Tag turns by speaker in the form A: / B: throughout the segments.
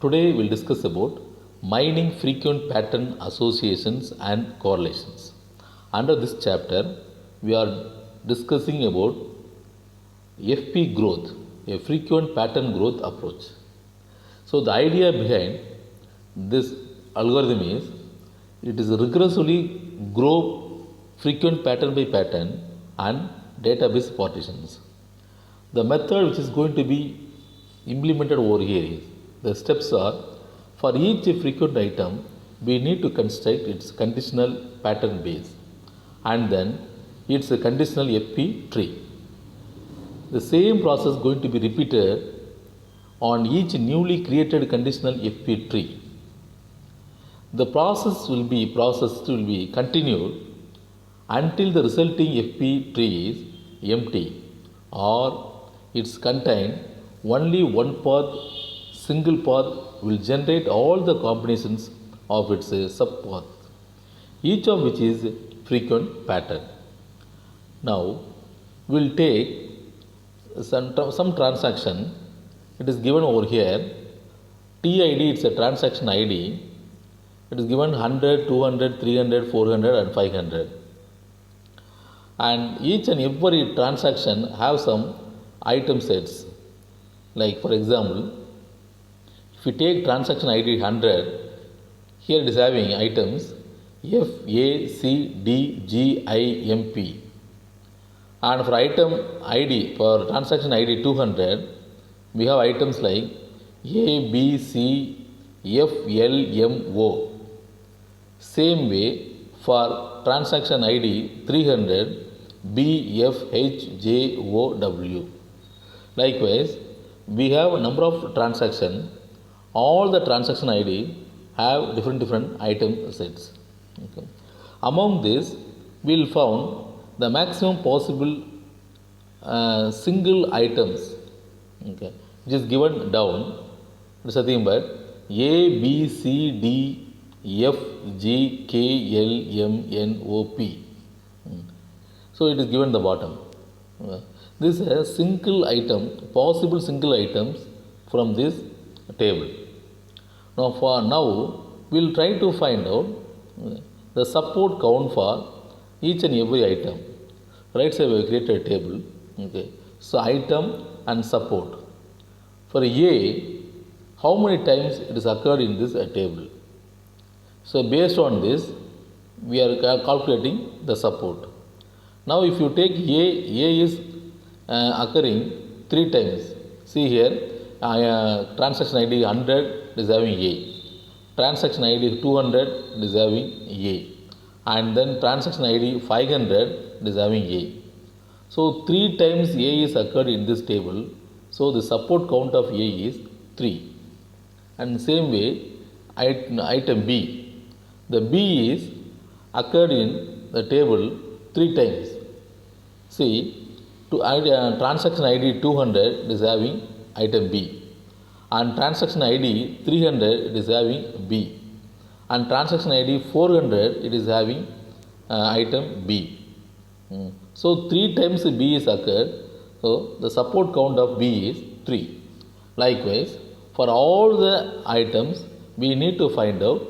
A: Today we'll discuss about mining frequent pattern associations and correlations. Under this chapter, we are discussing about FP growth, a frequent pattern growth approach. So the idea behind this algorithm is it is recursively grow frequent pattern by pattern and database partitions. The method which is going to be implemented over here is the steps are for each frequent item we need to construct its conditional pattern base and then its conditional FP tree. The same process is going to be repeated on each newly created conditional FP tree. The process will be continued until the resulting FP tree is empty or it's contain only one path, single path will generate all the combinations of its subpath, each of which is frequent pattern. Now we'll take some transaction. It is given over here. TID, it's a transaction ID. It is given 100, 200, 300, 400 and 500. And each and every transaction have some item sets. Like for example, if you take transaction ID 100, here it is having items F, A, C, D, G, I, M, P. And for item ID, for transaction ID 200, we have items like A, B, C, F, L, M, O. Same way for transaction ID 300, B, F, H, J, O, W. Likewise, we have a number of transactions. All the transaction ID have different item sets. Okay. Among this, we will found the maximum possible single items, okay, which is given down. It is nothing but A, B, C, D, F, G, K, L, M, N, O, P. So it is given the bottom. This is a single item, possible single items from this table. Now we will try to find out the support count for each and every item. Right side we have created a table. Okay. So item and support. For A, how many times it is occurred in this table? So based on this, we are calculating the support. Now if you take A is occurring 3 times. See here, transaction ID 100 is having A. Transaction ID 200 is having A. And then transaction ID 500 is having A. So 3 times A is occurred in this table. So the support count of A is 3. And same way, item B. The B is occurred in the table 3 times. See, transaction ID 200 is having item B. And transaction ID 300 is having B. And transaction ID 400 it is having item B. So 3 times B is occurred. So the support count of B is 3. Likewise, for all the items, we need to find out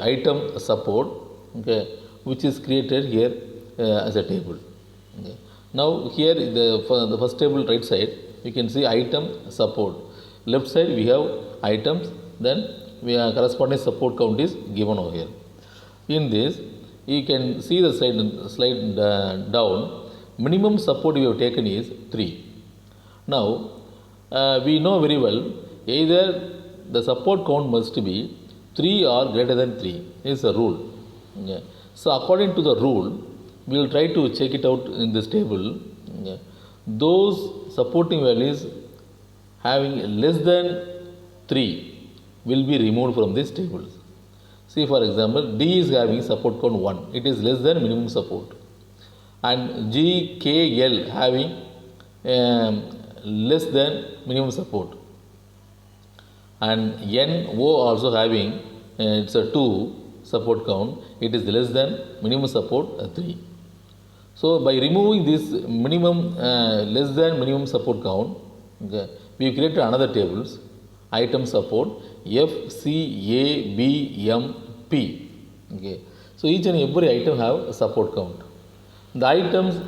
A: item support, okay, which is created here as a table. Okay. Now here for the first table right side, you can see item support. Left side we have items, then we have corresponding support count is given over here. In this, you can see the slide down. Minimum support we have taken is 3. Now we know very well either the support count must be 3 or greater than 3 is a rule. Okay. So according to the rule, we will try to check it out in this table. Okay. Those supporting values having less than 3 will be removed from this table. See for example, D is having support count 1. It is less than minimum support. And G, K, L having less than minimum support. And N, O also having it's a 2 support count. It is less than minimum support 3. So by removing this minimum less than minimum support count, okay, we created another tables. item support F, C, A, B, M, P. Okay. So each and every item have a support count. The items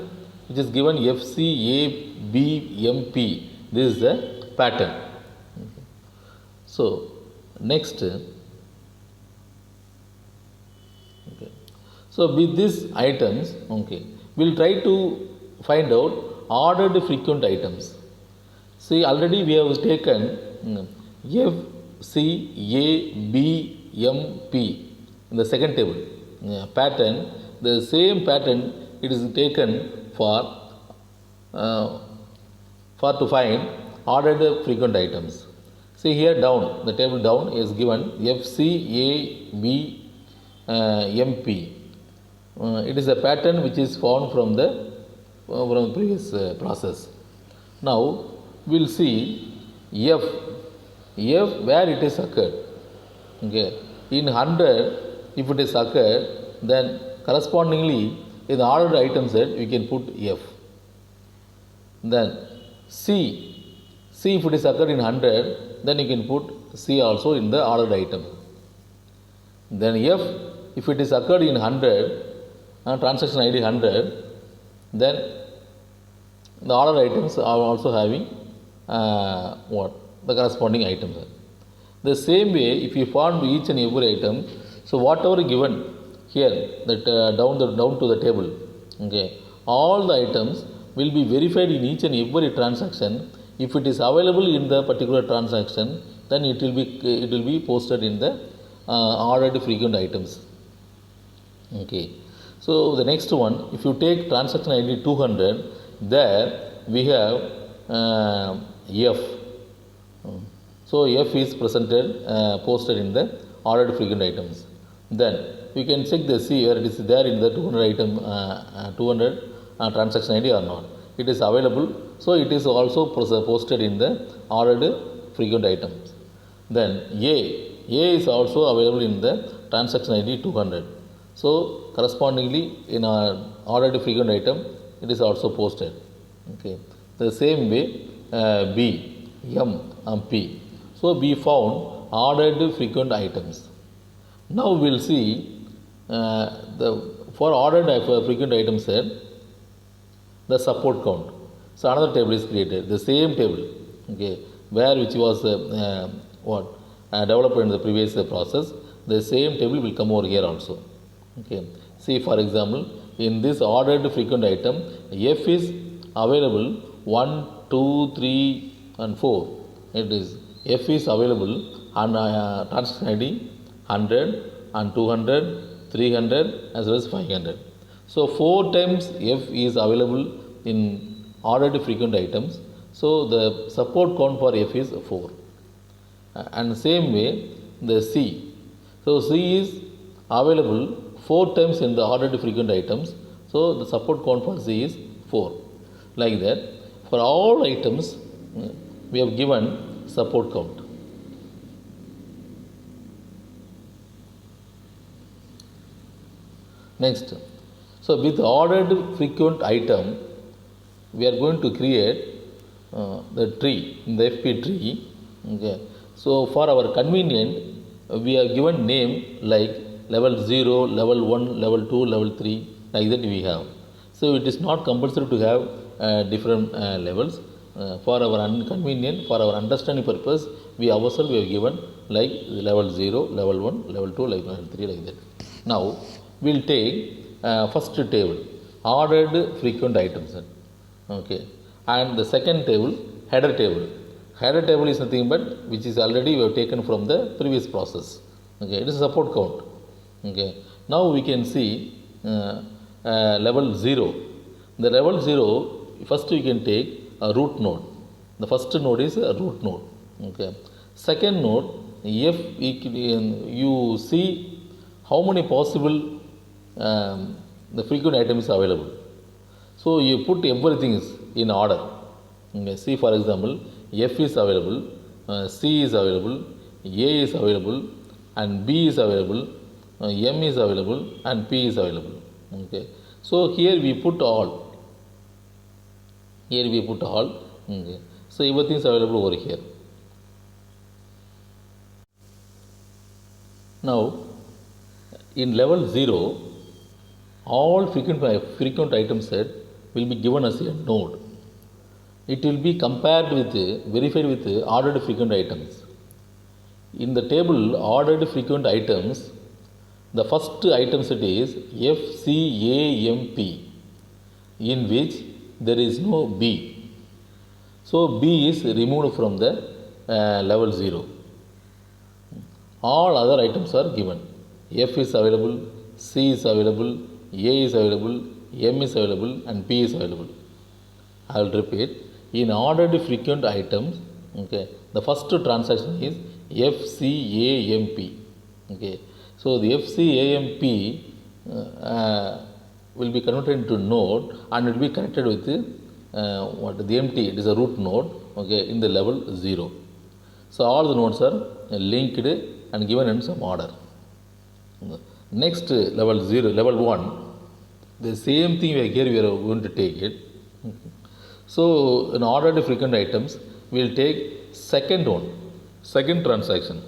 A: which is given F, C, A, B, M, P. This is the pattern. Okay. So next. Okay. So with these items, okay, we'll try to find out ordered frequent items. See, already we have taken F, C, A, B, M, P in the second table pattern. The same pattern it is taken uh, for to find ordered frequent items. See here down, the table down is given F, C, A, B, MP. It is a pattern which is found from the previous process. Now we will see F where it is occurred. Okay. In 100, if it is occurred, then correspondingly in the ordered item set we can put F. Then C if it is occurred in 100, then you can put C also in the ordered item. Then F, if it is occurred in 100, transaction ID 100, then the ordered items are also having the corresponding items. The same way, if you found each and every item, so whatever given here, that down to the table, okay, all the items will be verified in each and every transaction. If it is available in the particular transaction, then it will be posted in the ordered frequent items. Okay. So the next one, if you take transaction ID 200, there we have F. So F is presented, posted in the ordered frequent items. Then we can check the C where it is there in the 200 item, 200 transaction ID or not. It is available, so it is also posted in the ordered frequent items. Then A is also available in the transaction ID 200. So correspondingly in our ordered frequent item, it is also posted. Okay. The same way B, M, and P. So we found ordered frequent items. Now we will see for ordered frequent item set, the support count. So another table is created, the same table, okay, which was developed in the previous process. The same table will come over here also. Okay. See, for example, in this ordered frequent item, F is available 1, 2, 3, and 4. It is F is available on transaction ID 100 and 200, 300 as well as 500. So 4 times F is available in ordered frequent items. So the support count for F is 4. And same way the C. So C is available 4 times in the ordered frequent items. So the support count for C is 4. Like that, for all items we have given support count. Next, so with ordered frequent item, we are going to create the tree, in the FP tree. Okay. So for our convenient, we have given name like level 0, level 1, level 2, level 3, like that we have. So it is not compulsory to have different levels. For our convenient, for our understanding purpose, we ourselves have given like level 0, level 1, level 2, level 3, like that. Now we will take first table, ordered frequent items. Okay. And the second table, header table. Header table is nothing but which is already we have taken from the previous process. Okay. It is a support count. Okay. Now we can see level 0. The level 0, first we can take a root node. The first node is a root node. Okay. Second node, if you see how many possible the frequent items available. So you put everything in order. Okay. See, for example, F is available, C is available, A is available, and B is available, M is available, and P is available. Okay. So here we put all. Here we put all. Okay. So everything is available over here. Now, in level 0, all frequent item set will be given as a node. It will be verified with ordered frequent items. In the table ordered frequent items, the first item set is FCAMP, in which there is no B. So B is removed from the level 0. All other items are given. F is available, C is available, A is available, M is available, and P is available. I will repeat. In ordered frequent items, okay, the first transaction is FCAMP. Okay, so the FCAMP will be converted into node and will be connected with the empty. It is a root node. Okay, in the level 0. So all the nodes are linked and given in some order. Next level 0, level 1, the same thing here we are going to take it. So in ordered frequent items, we will take second transaction.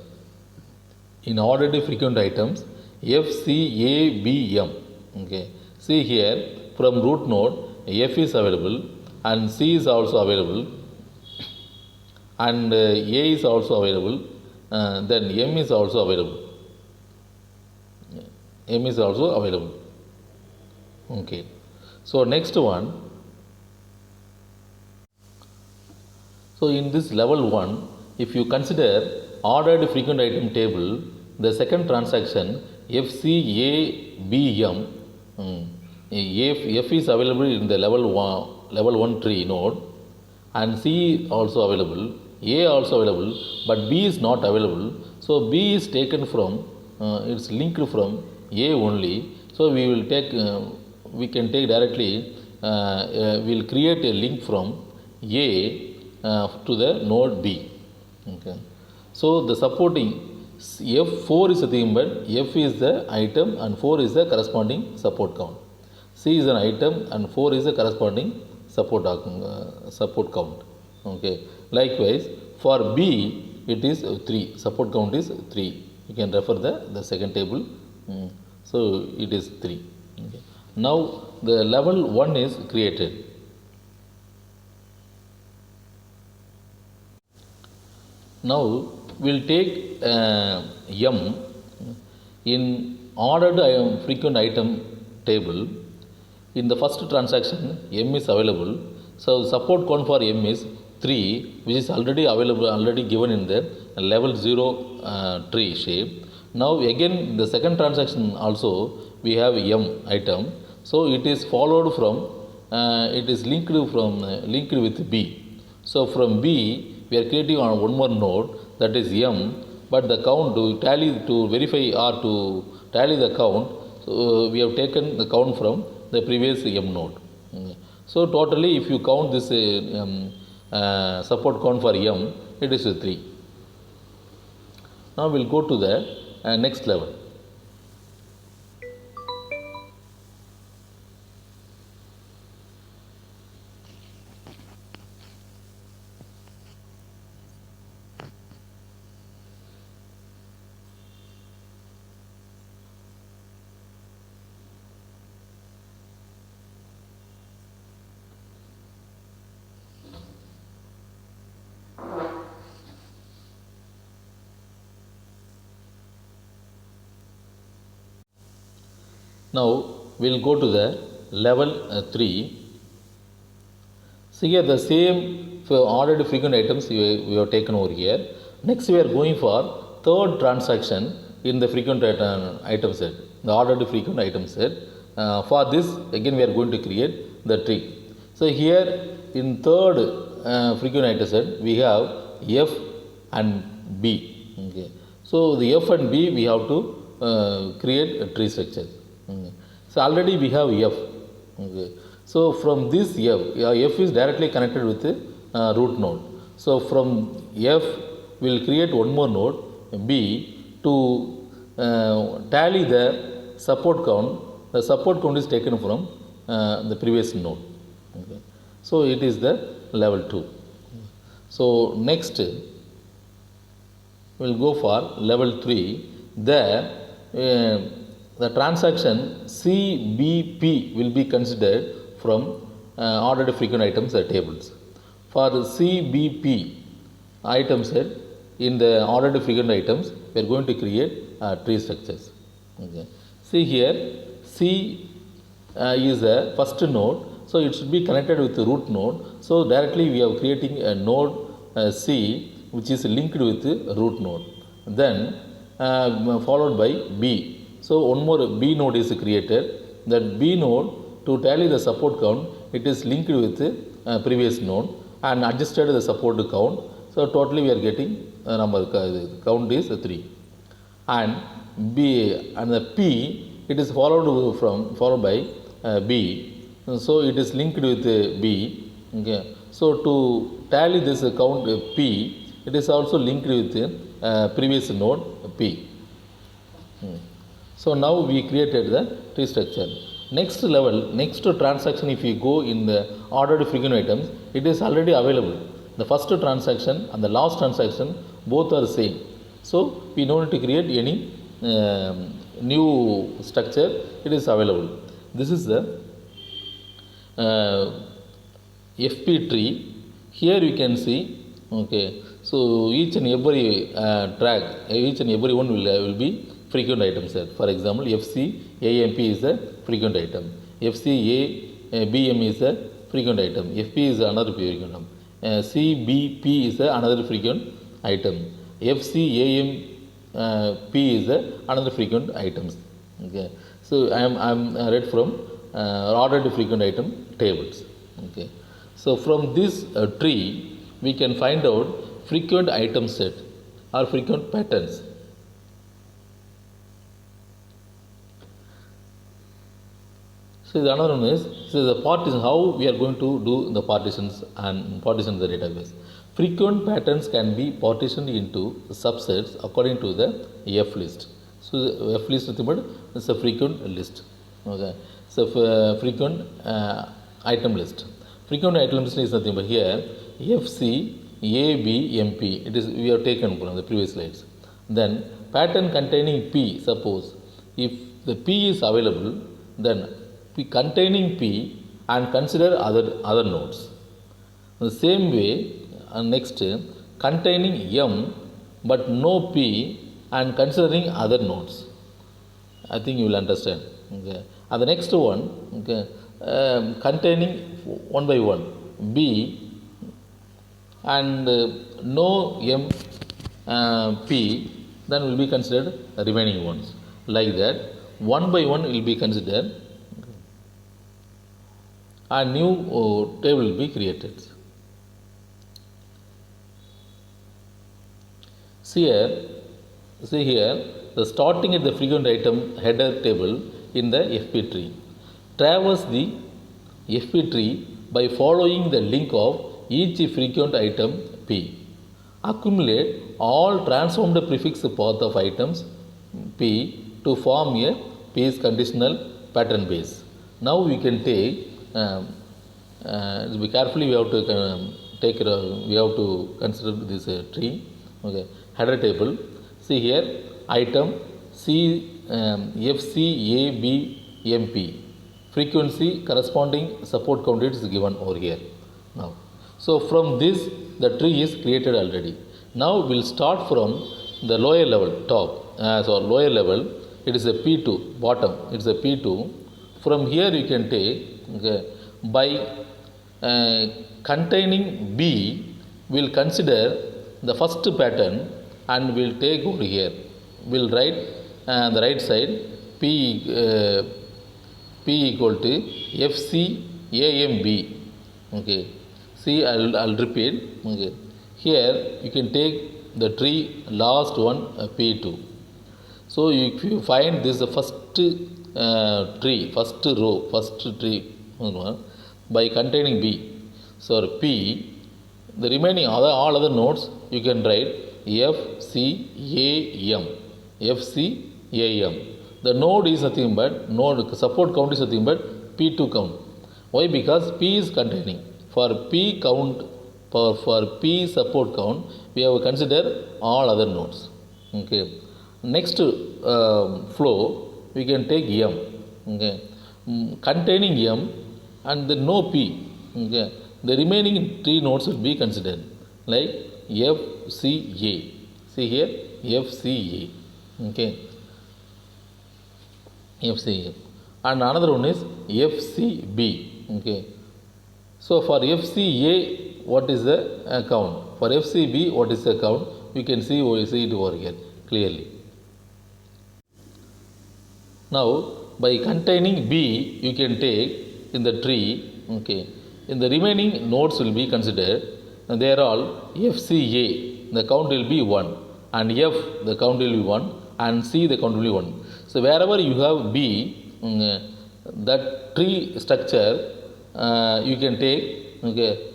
A: In ordered frequent items, FCABM. Okay. See here, from root node, F is available and C is also available and A is also available, then M is also available. M is also available. Okay. So next one. So in this level 1, if you consider ordered frequent item table, the second transaction FCABM, F is available in the level 1 tree node and C also available, A also available, but B is not available. So B is taken from, it's linked from A only. So we will take, we can take directly, we will create a link from A to the node B. Okay. So the supporting F4 is a thing, but F is the item and 4 is the corresponding support count. C is an item and 4 is the corresponding support count. Okay. Likewise, for B it is 3. Support count is 3. You can refer the second table. So it is 3. Okay. Now the level 1 is created. Now we will take M in ordered frequent item table. In the first transaction, M is available. So support count for M is 3, which is already available, already given in the level 0 tree shape. Now again the second transaction also we have M item. So it is followed from, it is linked with B. So from B we are creating on one more node, that is M, but the count to verify or to tally the count, so we have taken the count from the previous M node. So totally if you count this support count for M, it is 3. Now we will go to the next level. Now we will go to the level 3. See here the same ordered frequent items we have taken over here. Next we are going for third transaction in the frequent item set, the ordered frequent item set. For this again we are going to create the tree. So here in third frequent item set we have F and B. Okay. So the F and B we have to create a tree structure. Okay. So already we have F. Okay. So from this F is directly connected with the root node. So from F we will create one more node B to tally the support count. The support count is taken from the previous node. Okay. So it is the level 2. So next we will go for level 3. there the transaction CBP will be considered from ordered frequent items tables. For CBP item set in the ordered frequent items, we are going to create tree structures. Okay. See here, C is a first node, so it should be connected with the root node. So directly we are creating a node C which is linked with the root node. Then followed by B. So one more B node is created. That B node, to tally the support count, it is linked with the previous node and adjusted the support count. So totally we are getting number count is 3. And B and the P, it is followed by B. So it is linked with B. Okay. So to tally this count P, it is also linked with previous node P. So now we created the tree structure. Next level, next transaction, if you go in the ordered frequent items, it is already available. The first transaction and the last transaction both are same. So we don't need to create any new structure. It is available. This is the FP tree. Here you can see. Okay. So each and every track, each and every one will be frequent item set. For example, FC AMP is a frequent item. FC BM is a frequent item. FP is another frequent item. CBP is another frequent item. FC AMP is another frequent items. Okay. So I am read from ordered frequent item tables. Okay. So from this tree we can find out frequent item set or frequent patterns. So the another one is the partition, how we are going to do the partitions and partition the database. Frequent patterns can be partitioned into subsets according to the F list. So the F list is a frequent list. Okay. So frequent item list. Frequent item list is nothing but here FC ABMP. It is we have taken from the previous slides. Then pattern containing P. Suppose if the P is available, then P containing P and consider other nodes. The same way, next containing M but no P and considering other nodes. I think you will understand. Okay. And the next one, okay, containing one by one B and no M P, then will be considered the remaining ones. Like that, one by one will be considered. A new table will be created. See here, the starting at the frequent item header table in the FP tree. Traverse the FP tree by following the link of each frequent item P. Accumulate all transformed prefix path of items P to form a P's conditional pattern base. Now we can take be carefully we have to consider this tree. Okay. Header table. See here item FCABMP. Frequency corresponding support count is given over here. Now, so from this the tree is created already. Now we'll start from the lower level top. So lower level it is a P2 bottom. It's a P2. From here you can take. Okay, by containing B, we'll consider the first pattern and we'll take over here. We'll write the right side P equal to FCAMB. Okay. See, I'll repeat. Okay. Here you can take the tree last one P2. So if you find this the first tree, first row, first tree by containing B. So P, the remaining all other nodes you can write FCAM. FCAM. The node is nothing but node support count is nothing but P2 count. Why? Because P is containing. For P count, for P support count, we have considered all other nodes. Okay. next flow we can take M, okay, containing M and the no P, okay. The remaining 3 nodes will be considered like F, C, A. See here, F, C, A, okay, F, C, A. And another one is F, C, B, okay. So for F, C, A, what is the count? For F, C, B, what is the count? We can see it over here clearly. Now, by containing B, you can take in the tree, okay. In the remaining nodes will be considered. They are all F, C, A. The count will be 1, and F, the count will be 1, and C, the count will be 1. So wherever you have B, that tree structure you can take, okay.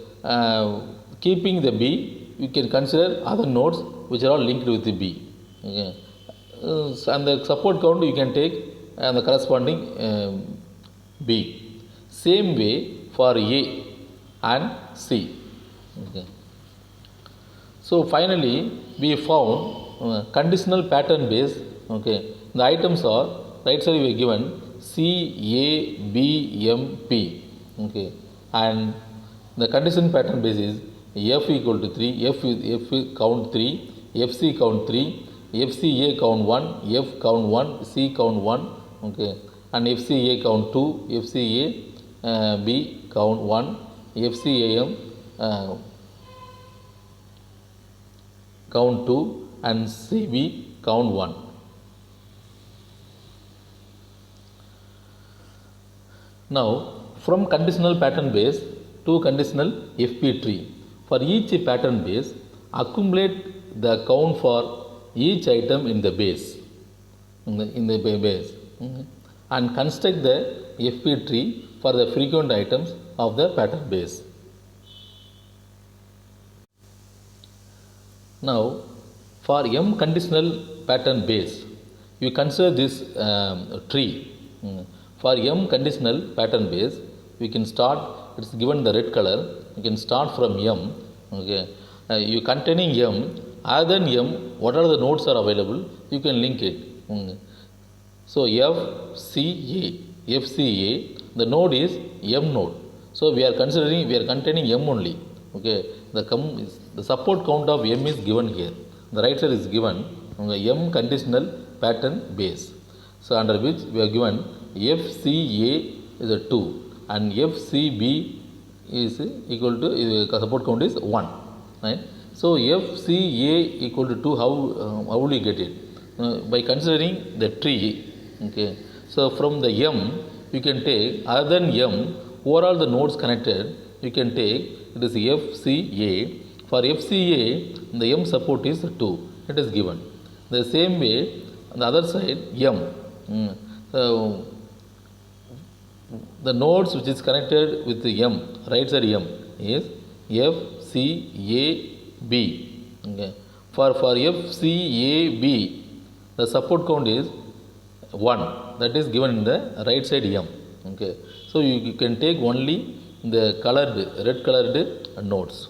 A: Keeping the B, you can consider other nodes which are all linked with the B, okay. And the support count you can take and the corresponding B. Same way for A and C, okay. So finally we found conditional pattern base, okay. The items are right side we are given C, A, B, M, P, okay, and the condition pattern base is F equal to 3, F count 3, FC count 3, FCA count 1, F count 1, C count 1, okay, and FCA count 2, FCA B count 1, FCAM count 2, and CB count 1. Now, from conditional pattern base to conditional FP tree, for each pattern base, accumulate the count for each item in the base, base, and construct the FP tree for the frequent items of the pattern base. Now, for M conditional pattern base, you consider this tree. For M conditional pattern base, we can start, it's given the red color, you can start from M, okay. You containing M, other than M, what are the nodes are available, you can link it. So FCA, the node is M node. So we are containing M only, okay. The support count of M is given here. The right side is given M conditional pattern base. So under which we are given FCA is a 2 and FCB is equal to support count is 1, right. So FCA equal to 2, how will you get it? By considering the tree, okay. So from the M you can take, other than M, overall the nodes connected, you can take it is FCA. For FCA, the M support is 2, it is given. The same way on the other side M, so the nodes which is connected with the M, right side M is FCAB, okay. For FCAB, the support count is 1, that is given in the right side M, okay. So you can take only the colored, red colored nodes.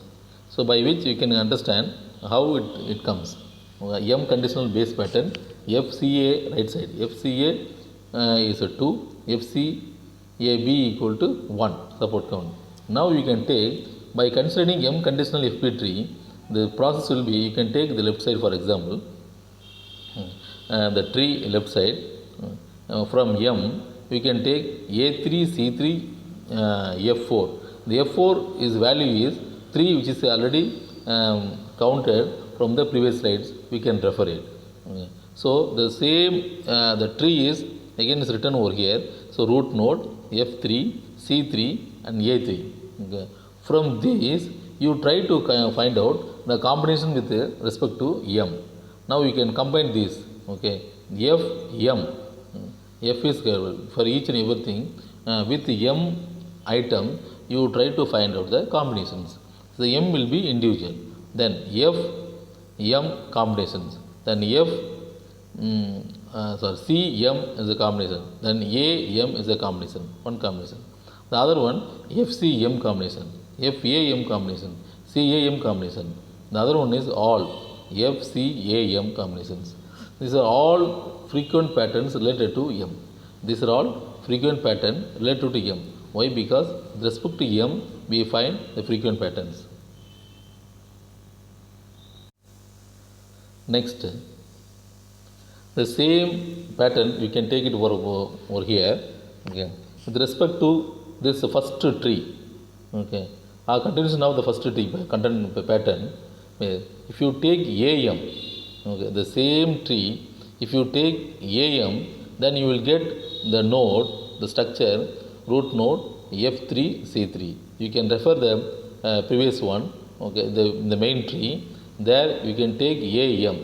A: So by which you can understand how it comes. M conditional base pattern, FCA right side, FCA is a 2, FCAB equal to 1 support count. Now you can take, by considering M conditional FP tree, the process will be, you can take the left side for example, the tree left side, from M we can take A3, C3, F4. The F4 is value is 3, which is already counted from the previous slides, we can refer it. Okay. So the same, the tree is again is written over here. So root node F3, C3 and A3. Okay. From these, you try to find out the combination with respect to M. Now you can combine these. Okay. F, M. F is for each and everything. With M item, you try to find out the combinations. So M will be individual. Then F, M combinations. Then F, C, M is a combination. Then A, M is a combination. One combination. The other one, F, C, M combination. F, A, M combination. C, A, M combination. The other one is all F, C, A, M combinations. These are all frequent patterns related to M. These are all frequent pattern related to M. Why? Because with respect to M, we find the frequent patterns. Next, the same pattern we can take it over here. Okay. With respect to this first tree, okay, our continuation of the first tree content pattern. If you take AM, okay, the same tree, if you take AM, then you will get the node, the structure, root node F3, C3. You can refer the previous one, okay, the main tree. There you can take AM,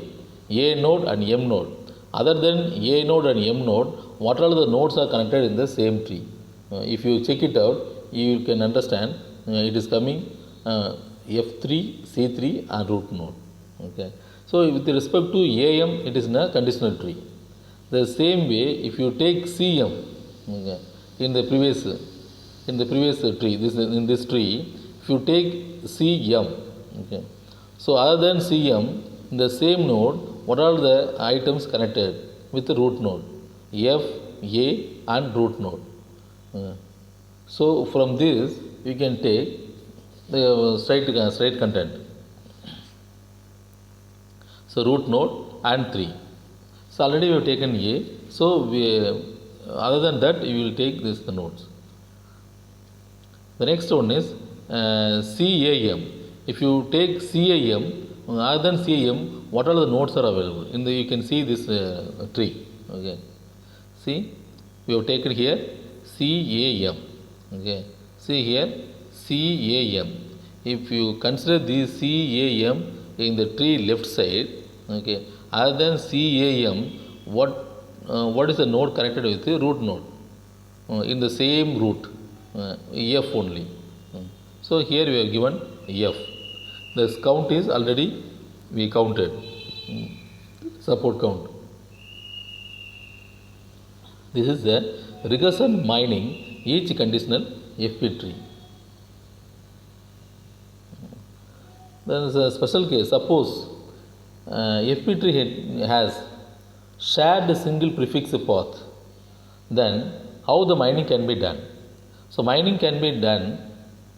A: A node and M node. Other than A node and M node, what all the nodes are connected in the same tree? If you check it out, you can understand it is coming F3, C3 and root node. Okay. So with respect to AM, it is in a conditional tree. The same way, if you take CM, okay, in the previous tree, in this tree, if you take CM, okay. So other than CM, in the same node, what are the items connected with the root node? F, A and root node. So from this, you can take the straight content. So root node and 3. So already we have taken A. So other than that, you will take the nodes. The next one is CAM. If you take CAM, other than CAM, what are the nodes are available? You can see this tree. Okay. See, we have taken here CAM. Okay. See here CAM. If you consider this CAM in the tree left side, okay, other than CAM, what is the node connected with the root node? In the same root, F only. So here we have given F. The count is already we counted. Support count. This is the recursive mining each conditional FP tree. There is a special case. Suppose FP tree has shared single prefix path. Then how the mining can be done? So mining can be done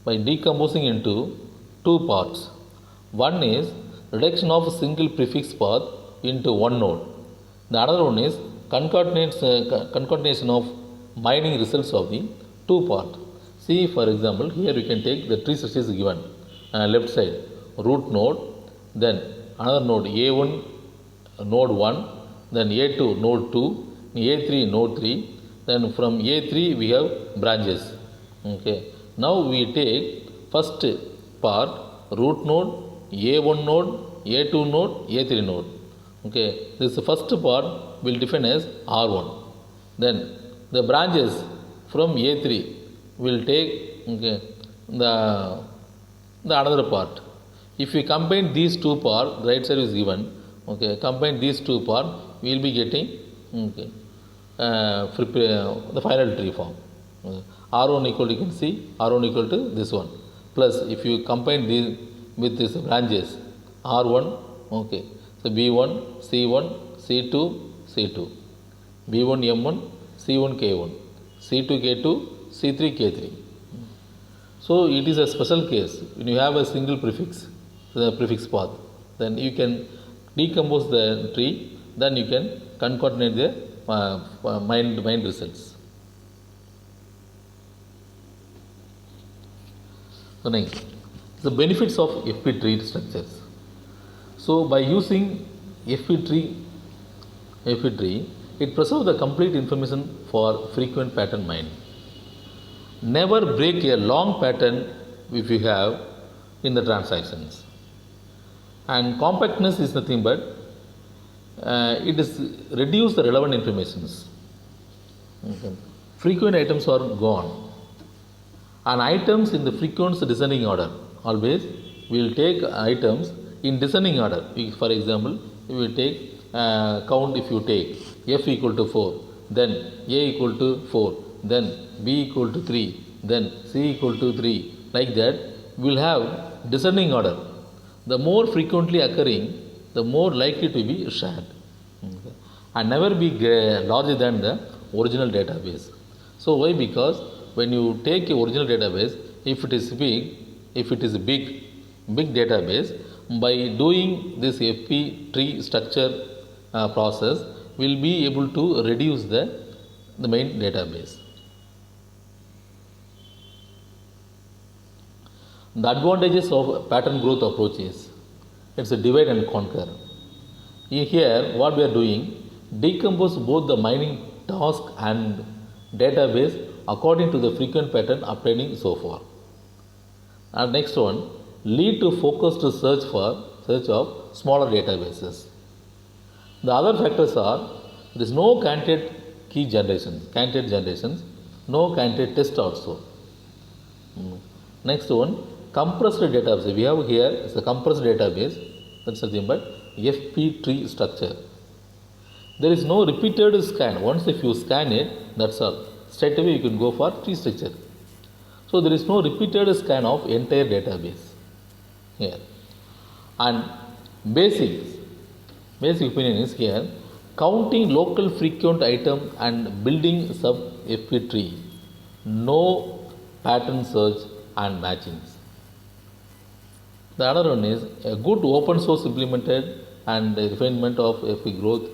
A: by decomposing into two parts. One is reduction of single prefix path into one node. The other one is concatenation of mining results of the two parts. See, for example, here we can take the tree structure is given left side root node, then another node A1 node 1, then A2 node 2, A3 node 3, then from A3 we have branches. Okay. Now we take first part root node, A1 node, A2 node, A3 node. Okay. This first part will define as R1. Then the branches from A3 will take, okay, the another part. If we combine these two parts, right side is given. Okay, combine these two parts, we will be getting, okay, the final tree form. Okay. R1 equal to, you can see R1 equal to this one. Plus, if you combine these with these branches, R1, okay, so B1, C1, C2, C2, B1, M1, C1, K1, C2, K2, C3, K3. So it is a special case. When you have a single prefix, the prefix path, then you can decompose the tree, then you can concatenate the mind results. So next, the benefits of FP tree structures. So by using FP tree, it preserves the complete information for frequent pattern mining. Never break a long pattern if you have in the transactions. And compactness is nothing but it is reduce the relevant informations. Okay. Frequent items are gone. And items in the frequent descending order. Always we will take items in descending order. For example, we will take count if you take F equal to 4, then A equal to 4, then B equal to 3, then C equal to 3. Like that, we will have descending order. The more frequently occurring, the more likely to be shared. Okay. And never be larger than the original database. So why? Because when you take a original database, if it is big, if it is a big database, by doing this FP tree structure process, will be able to reduce the main database. The advantages of pattern growth approach is it's a divide and conquer. Here, what we are doing, decompose both the mining task and database according to the frequent pattern obtaining so far. And next one, lead to focused search of smaller databases. The other factors are there is no candidate generations, no candidate test also. Next one, compressed database. We have here is a compressed database. That's nothing but FP tree structure. There is no repeated scan. Once if you scan it, that's all. Straight away you can go for tree structure. So there is no repeated scan of entire database here. And basic opinion is here, counting local frequent item and building sub FP tree. No pattern search and matchings. The other one is a good open source implemented and refinement of FP growth.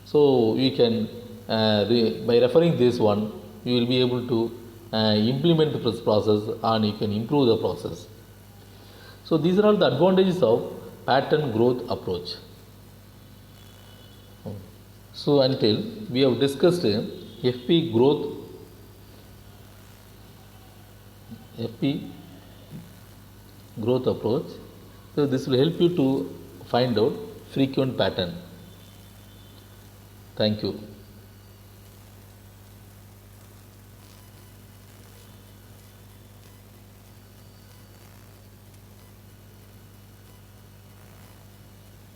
A: So you can by referring this one, you will be able to implement the process and you can improve the process. So these are all the advantages of pattern growth approach. So until we have discussed FP growth approach. So this will help you to find out frequent pattern. Thank you.